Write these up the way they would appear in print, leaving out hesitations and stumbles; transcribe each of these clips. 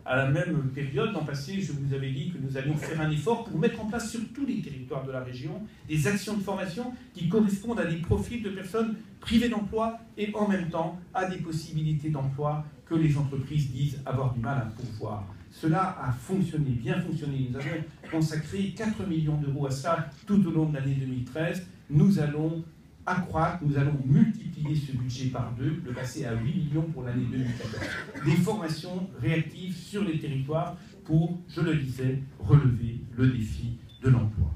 à la même période, l'an passé, je vous avais dit que nous allions faire un effort pour mettre en place sur tous les territoires de la région des actions de formation qui correspondent à des profils de personnes privées d'emploi et en même temps à des possibilités d'emploi que les entreprises disent avoir du mal à pourvoir. Cela a fonctionné, bien fonctionné. Nous avons consacré 4 millions d'euros à ça tout au long de l'année 2013. Nous allons accroître, nous allons multiplier ce budget par 2, le passer à 8 millions pour l'année 2014. Des formations réactives sur les territoires pour, je le disais, relever le défi de l'emploi.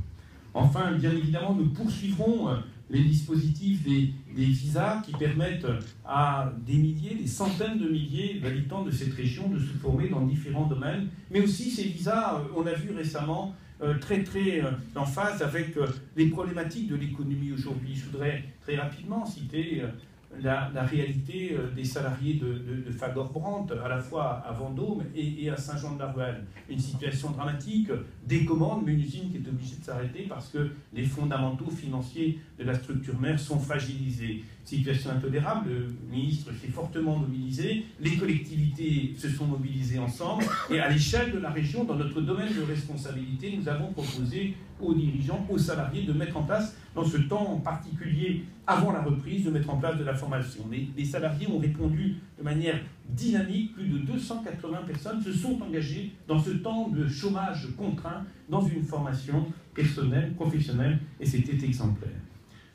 Enfin, bien évidemment, nous poursuivrons les dispositifs des visas qui permettent à des milliers, des centaines de milliers d'habitants de cette région de se former dans différents domaines. Mais aussi ces visas, on a vu récemment, très en phase avec les problématiques de l'économie aujourd'hui. Je voudrais très rapidement citer la réalité des salariés de Fagor-Brandt, à la fois à Vendôme et à Saint-Jean-de-la-Ruelle. Une situation dramatique, des commandes, mais une usine qui est obligée de s'arrêter parce que les fondamentaux financiers de la structure mère sont fragilisés. Situation intolérable, le ministre s'est fortement mobilisé, les collectivités se sont mobilisées ensemble, et à l'échelle de la région, dans notre domaine de responsabilité, nous avons proposé aux dirigeants, aux salariés de mettre en place, dans ce temps particulier avant la reprise, de mettre en place de la formation. Les salariés ont répondu de manière dynamique, plus de 280 personnes se sont engagées dans ce temps de chômage contraint dans une formation personnelle, professionnelle, et c'était exemplaire.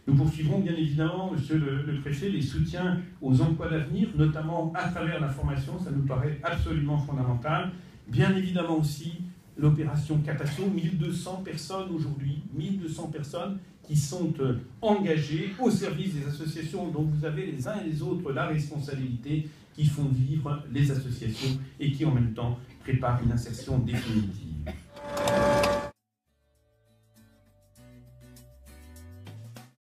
Nous poursuivrons bien évidemment, monsieur le préfet, les soutiens aux emplois d'avenir, notamment à travers la formation, ça nous paraît absolument fondamental. Bien évidemment aussi l'opération Capatio, 1200 personnes aujourd'hui, 1200 personnes qui sont engagées au service des associations dont vous avez les uns et les autres la responsabilité, qui font vivre les associations et qui en même temps préparent une insertion définitive.